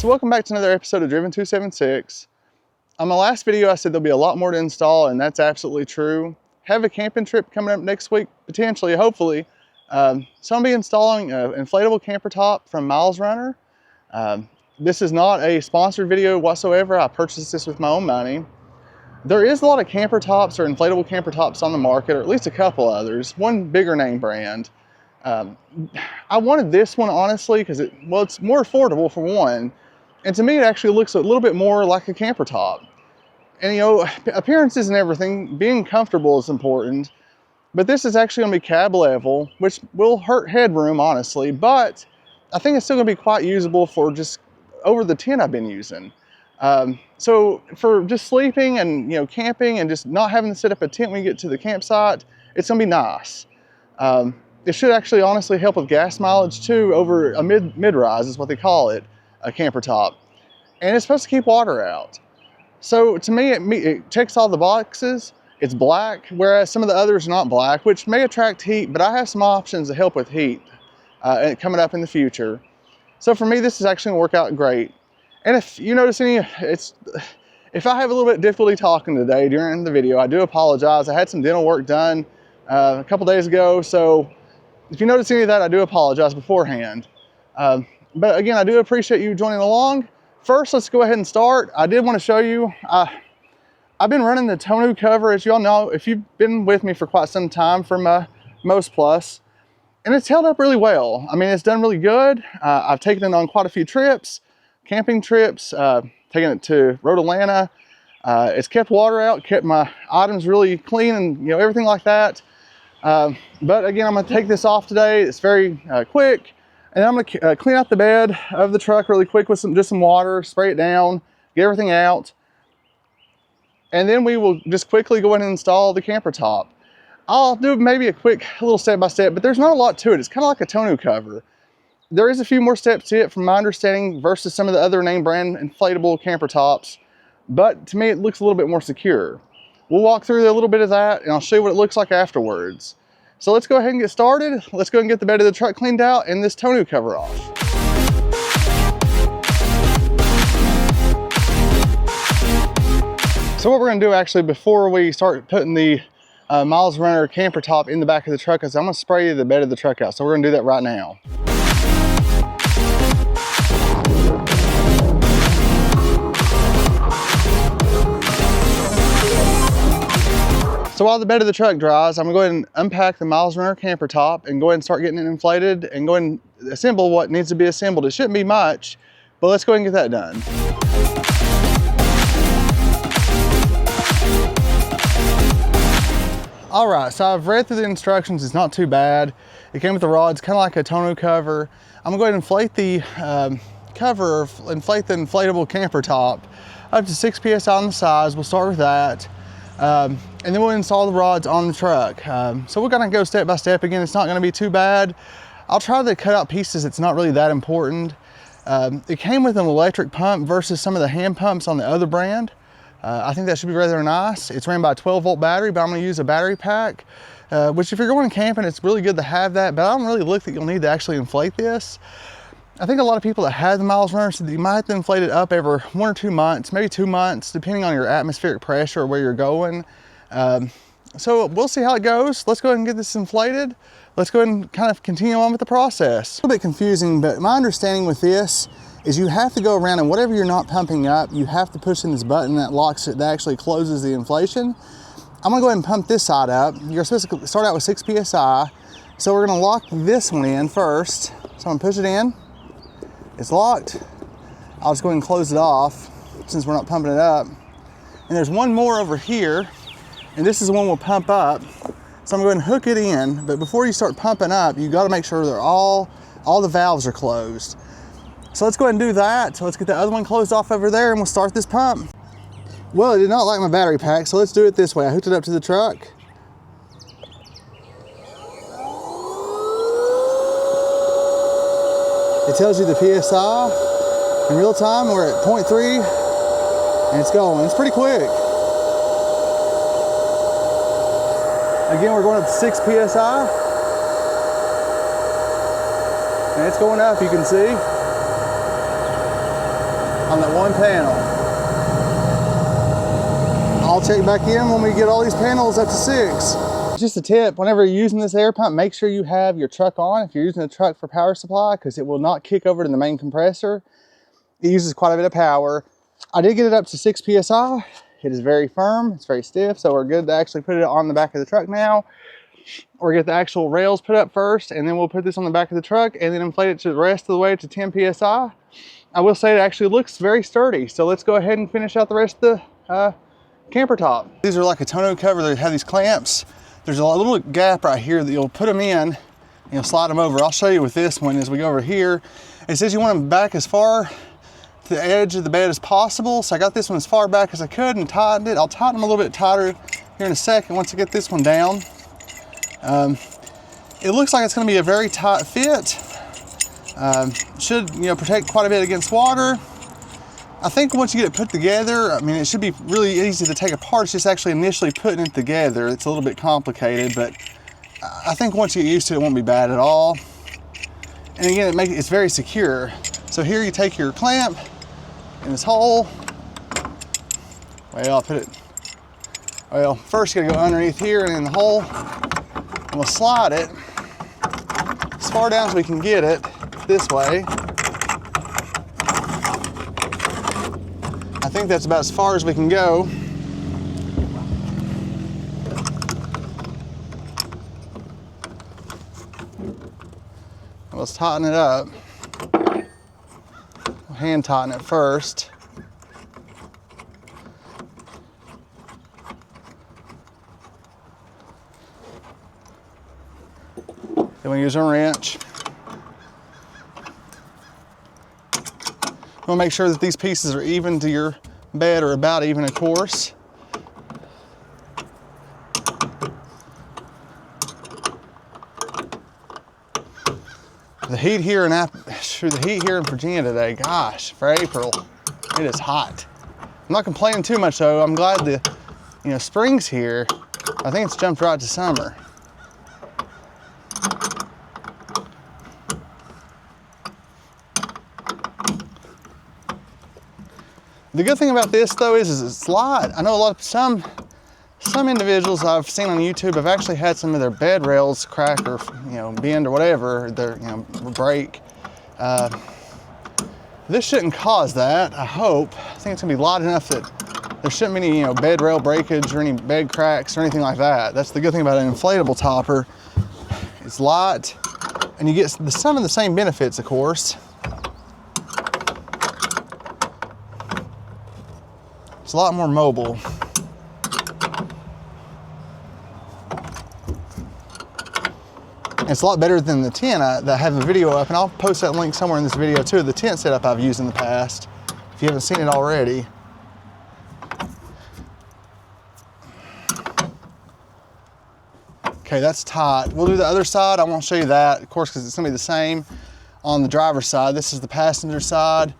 So welcome back to another episode of Driven 276. On my last video, I said there'll be a lot more to install, and that's absolutely true. Have a camping trip coming up next week, potentially, hopefully. So I'll be installing an inflatable camper top from MilesRunner. This is not a sponsored video whatsoever. I purchased this with my own money. There is a lot of camper tops or inflatable camper tops on the market, or at least a couple others, one bigger name brand. I wanted this one, honestly, because it's more affordable for one. And to me, it actually looks a little bit more like a camper top. And you know, appearances and everything, being comfortable is important. But this is actually gonna be cab level, which will hurt headroom, honestly. But I think it's still gonna be quite usable for just over the tent I've been using. So for just sleeping and camping and just not having to set up a tent when you get to the campsite, it's gonna be nice. It should actually honestly help with gas mileage too, over a mid-rise is what they call it, a camper top. And it's supposed to keep water out. So to me, it checks all the boxes. It's black, whereas some of the others are not black, which may attract heat, but I have some options to help with heat coming up in the future. So for me, this is actually gonna work out great. And if you notice if I have a little bit of difficulty talking today during the video, I do apologize. I had some dental work done a couple days ago, so if you notice any of that, I do apologize beforehand. But again, I do appreciate you joining along. First, let's go ahead and start. I did want to show you, I've been running the Tonneau cover, as y'all know, if you've been with me for quite some time from Most Plus, and it's held up really well. I mean, it's done really good. I've taken it on quite a few trips, camping trips, taken it to Road Atlanta. It's kept water out, kept my items really clean and everything like that. But again, I'm gonna take this off today. It's very quick. And I'm gonna clean out the bed of the truck really quick with just some water, spray it down, get everything out. And then we will just quickly go ahead and install the camper top. I'll do maybe a little step-by-step, but there's not a lot to it. It's kind of like a tonneau cover. There is a few more steps to it from my understanding versus some of the other name brand inflatable camper tops. But to me, it looks a little bit more secure. We'll walk through a little bit of that and I'll show you what it looks like afterwards. So let's go ahead and get started. Let's go and get the bed of the truck cleaned out and this tonneau cover off. So what we're gonna do actually before we start putting the MilesRunner camper top in the back of the truck is I'm gonna spray the bed of the truck out. So we're gonna do that right now. So while the bed of the truck dries, I'm gonna go ahead and unpack the MilesRunner camper top and go ahead and start getting it inflated and go ahead and assemble what needs to be assembled. It shouldn't be much, but let's go ahead and get that done. All right, so I've read through the instructions. It's not too bad. It came with the rods, kind of like a tonneau cover. I'm gonna go ahead and inflate the cover, inflate the inflatable camper top up to 6 PSI on the sides. We'll start with that. And then we'll install the rods on the truck. So we're gonna go step by step. Again, it's not gonna be too bad. I'll try to cut out pieces. It's not really that important. It came with an electric pump versus some of the hand pumps on the other brand. I think that should be rather nice. It's ran by a 12-volt battery, but I'm gonna use a battery pack, which if you're going camping, it's really good to have that, but I don't really look that you'll need to actually inflate this. I think a lot of people that have the MilesRunner said that you might have to inflate it up every 1 or 2 months, maybe 2 months, depending on your atmospheric pressure or where you're going. So we'll see how it goes. Let's go ahead and get this inflated. Let's go ahead and kind of continue on with the process. A little bit confusing, but my understanding with this is you have to go around and whatever you're not pumping up, you have to push in this button that locks it, that actually closes the inflation. I'm gonna go ahead and pump this side up. You're supposed to start out with 6 PSI. So we're gonna lock this one in first. So I'm gonna push it in. It's locked. I'll just go ahead and close it off since we're not pumping it up. And there's one more over here, and this is the one we'll pump up. So I'm going to hook it in, but before you start pumping up, you got to make sure they're all the valves are closed. So let's go ahead and do that. So let's get the other one closed off over there and we'll start this pump. Well, it did not like my battery pack, so let's do it this way. I hooked it up to the truck. It tells you the PSI in real time. We're at 0.3 and it's going. It's pretty quick. Again, we're going up to 6 PSI. And it's going up, you can see. on that one panel. I'll check back in when we get all these panels up to 6. Just a tip, whenever you're using this air pump, make sure you have your truck on if you're using a truck for power supply, because it will not kick over to the main compressor. It uses quite a bit of power. I did get it up to 6 PSI. It is very firm, it's very stiff, so we're good to actually put it on the back of the truck now. Or get the actual rails put up first, and then we'll put this on the back of the truck and then inflate it to the rest of the way to 10 PSI. I will say it actually looks very sturdy, so let's go ahead and finish out the rest of the camper top. These are like a tonneau cover. They have these clamps. There's a little gap right here that you'll put them in and you'll slide them over. I'll show you with this one as we go over here. It says you want them back as far to the edge of the bed as possible. So I got this one as far back as I could and tightened it. I'll tighten them a little bit tighter here in a second once I get this one down. It looks like it's going to be a very tight fit. Should, you know, protect quite a bit against water. I think once you get it put together, I mean, it should be really easy to take apart. It's just actually initially putting it together. It's a little bit complicated, but I think once you get used to it, it won't be bad at all. And again, it's very secure. So here you take your clamp in this hole. Well, I'll put it, well, first you gotta go underneath here and in the hole. And we'll slide it as far down as we can get it this way. I think that's about as far as we can go. Let's tighten it up. We'll hand tighten it first. Then we use a wrench. You want to make sure that these pieces are even to your bed, or about even, of course. The heat here in Virginia today, gosh, for April, it is hot. I'm not complaining too much though. I'm glad the spring's here. I think it's jumped right to summer. The good thing about this though is it's light. I know some individuals I've seen on YouTube have actually had some of their bed rails crack or bend or whatever, break. This shouldn't cause that, I hope. I think it's gonna be light enough that there shouldn't be any bed rail breakage or any bed cracks or anything like that. That's the good thing about an inflatable topper. It's light and you get some of the same benefits, of course. It's a lot more mobile. It's a lot better than the tent. I have a video up, and I'll post that link somewhere in this video too, the tent setup I've used in the past, if you haven't seen it already. Okay, that's tight. We'll do the other side. I won't show you that, of course, because it's gonna be the same on the driver's side. This is the passenger side.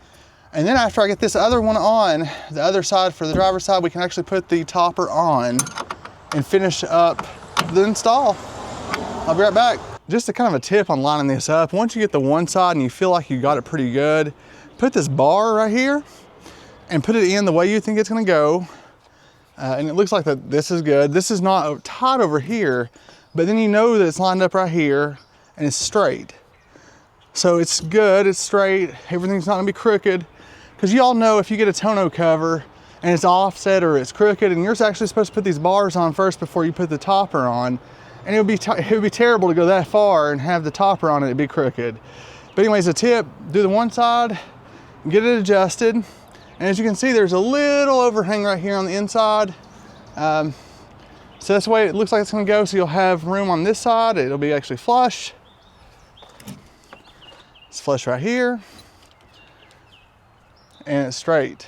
And then after I get this other one on, the other side for the driver's side, we can actually put the topper on and finish up the install. I'll be right back. Just a kind of a tip on lining this up. Once you get the one side and you feel like you got it pretty good, put this bar right here and put it in the way you think it's gonna go. And it looks like that this is good. This is not tight over here, but then you know that it's lined up right here and it's straight. So it's good, it's straight, everything's not gonna be crooked. Because you all know if you get a tonneau cover and it's offset or it's crooked, and you're actually supposed to put these bars on first before you put the topper on, and it would be terrible to go that far and have the topper on it, it'd be crooked. But anyways, a tip, do the one side, get it adjusted, and as you can see, there's a little overhang right here on the inside. So that's the way it looks like it's gonna go, so you'll have room on this side, it'll be actually flush. It's flush right here. And it's straight.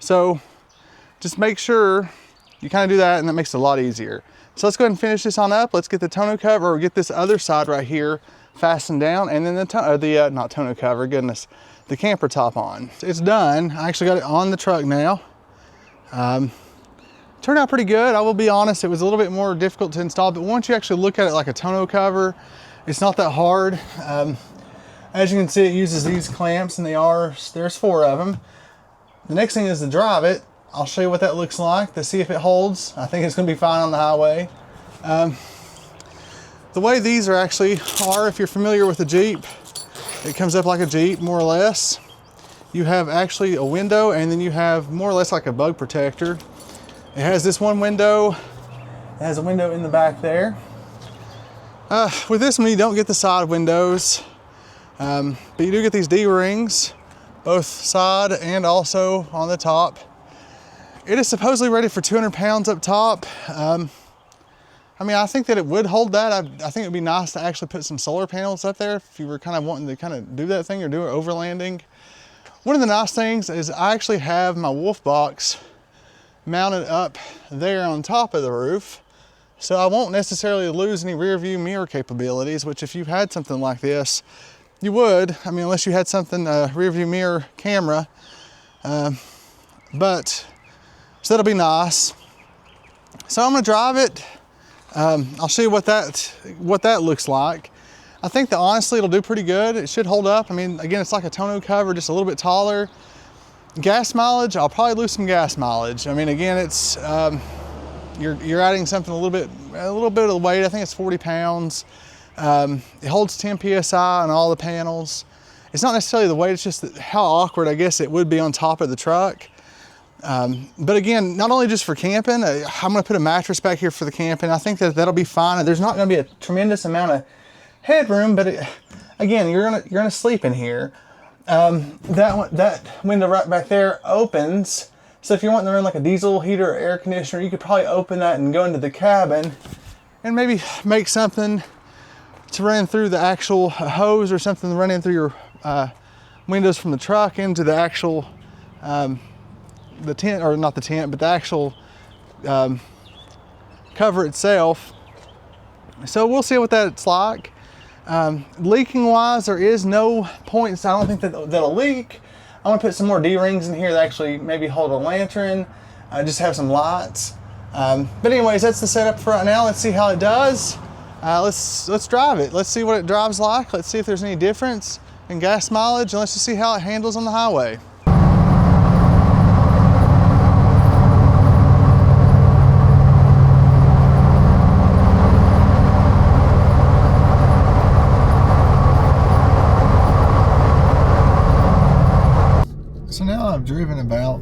So just make sure you kind of do that, and that makes it a lot easier. So let's go ahead and finish this on up. Let's get the tonneau cover, or get this other side right here fastened down, and then not tonneau cover, goodness, the camper top on. It's done. I actually got it on the truck now. Turned out pretty good. I will be honest, it was a little bit more difficult to install, but once you actually look at it like a tonneau cover, it's not that hard. As you can see, it uses these clamps, and there's 4 of them. The next thing is to drive it. I'll show you what that looks like to see if it holds. I think it's gonna be fine on the highway. The way these are, if you're familiar with a Jeep, it comes up like a Jeep, more or less. You have actually a window, and then you have more or less like a bug protector. It has this one window. It has a window in the back there. With this one, you don't get the side windows, but you do get these D-rings, both side and also on the top. It is supposedly rated for 200 pounds up top. I mean, I think that it would hold that. I think it would be nice to actually put some solar panels up there if you were kind of wanting to kind of do that thing or do an overlanding. One of the nice things is I actually have my wolf box mounted up there on top of the roof. So I won't necessarily lose any rear view mirror capabilities, which if you had something like this, you would. I mean, unless you had something, rear view mirror camera. So that'll be nice. So I'm gonna drive it. I'll show you what that looks like. I think that honestly it'll do pretty good. It should hold up. I mean, again, it's like a tonneau cover, just a little bit taller. Gas mileage, I'll probably lose some gas mileage. I mean, again, it's, you're adding something a little bit of the weight. I think it's 40 pounds. It holds 10 PSI on all the panels. It's not necessarily the weight, it's just how awkward I guess it would be on top of the truck. But again, not only just for camping, I'm gonna put a mattress back here for the camping. I think that that'll be fine. There's not gonna be a tremendous amount of headroom, but again, you're gonna sleep in here. That window right back there opens. So if you're wanting to run like a diesel heater or air conditioner, you could probably open that and go into the cabin and maybe make something to run through the actual hose or something running through your windows from the truck into the actual the tent, or not the tent, but the actual cover itself. So we'll see what that's like. Leaking wise, there is no points. I don't think that'll leak. I'm gonna put some more D-rings in here that actually maybe hold a lantern, just have some lights. But anyways, that's the setup for right now. Let's see how it does. Let's drive it. Let's see what it drives like. Let's see if there's any difference in gas mileage, and let's just see how it handles on the highway. So now I've driven about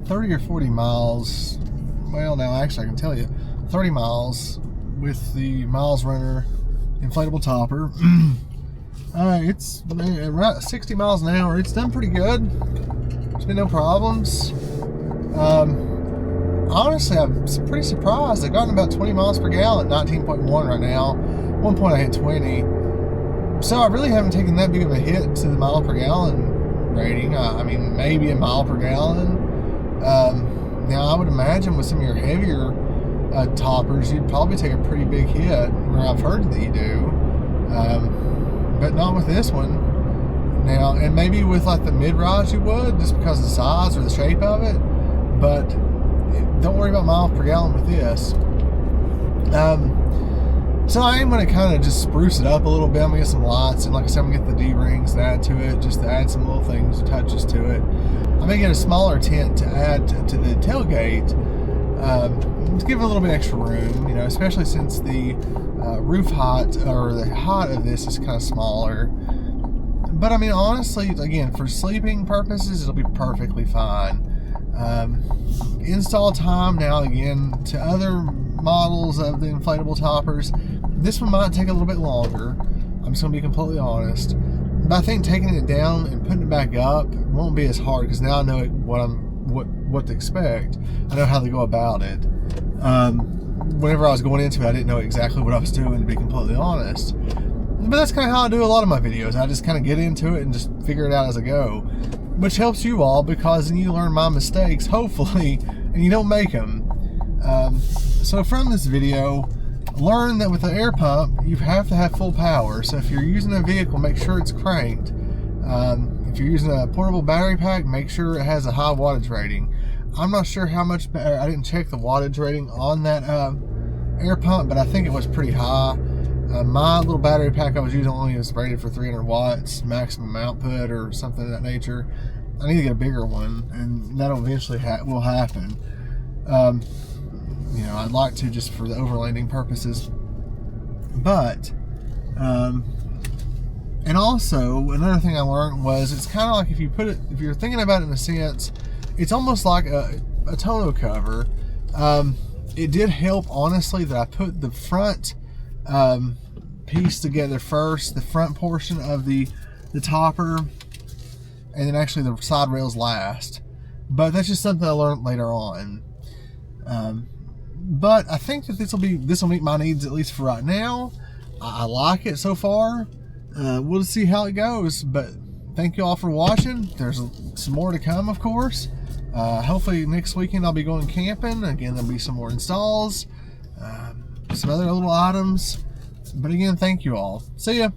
30 or 40 miles. Well, now actually I can tell you 30 miles with the MilesRunner Inflatable Topper. It's around 60 miles an hour. It's done pretty good. There's been no problems. Honestly, I'm pretty surprised. I've gotten about 20 miles per gallon, 19.1 right now. At one point I hit 20. So I really haven't taken that big of a hit to the mile per gallon rating. I mean, maybe a mile per gallon. Now I would imagine with some of your heavier toppers, you'd probably take a pretty big hit, or I've heard that you do, but not with this one. Now, and maybe with like the mid-rise you would, just because of the size or the shape of it, but don't worry about miles per gallon with this. So I am going to kind of just spruce it up a little bit. I'm going to get some lights, and like I said, I'm going to get the D-rings to add to it, just to add some little things, touches to it. I may get a smaller tent to add to the tailgate, to give it a little bit extra room, you know, especially since the roof height, or the height of this is kind of smaller. But I mean, honestly, again, for sleeping purposes, it'll be perfectly fine. Install time, now again, to other models of the inflatable toppers, this one might take a little bit longer. I'm just gonna be completely honest. But I think taking it down and putting it back up won't be as hard, because now I know what to expect. I know how to go about it. Whenever I was going into it, I didn't know exactly what I was doing, to be completely honest. But that's kind of how I do a lot of my videos. I just kind of get into it and just figure it out as I go, which helps you all, because then you learn my mistakes, hopefully, and you don't make them. So from this video, learn that with the air pump, you have to have full power. So if you're using a vehicle, make sure it's cranked. If you're using a portable battery pack, make sure it has a high wattage rating. I'm not sure how much, I didn't check the wattage rating on that air pump, but I think it was pretty high. My little battery pack I was using only was rated for 300 watts maximum output or something of that nature. I need to get a bigger one, and that'll eventually will happen. You know, I'd like to, just for the overlanding purposes. But and also another thing I learned was, it's kind of like, if you're thinking about it in a sense, it's almost like a tonneau cover. It did help, honestly, that I put the front piece together first, the front portion of the topper, and then actually the side rails last. But that's just something I learned later on. But I think that this will meet my needs, at least for right now. I like it so far. We'll see how it goes. But thank you all for watching. There's some more to come, of course. Hopefully next weekend I'll be going camping. Again, there'll be some more installs, some other little items. But again, thank you all. See ya.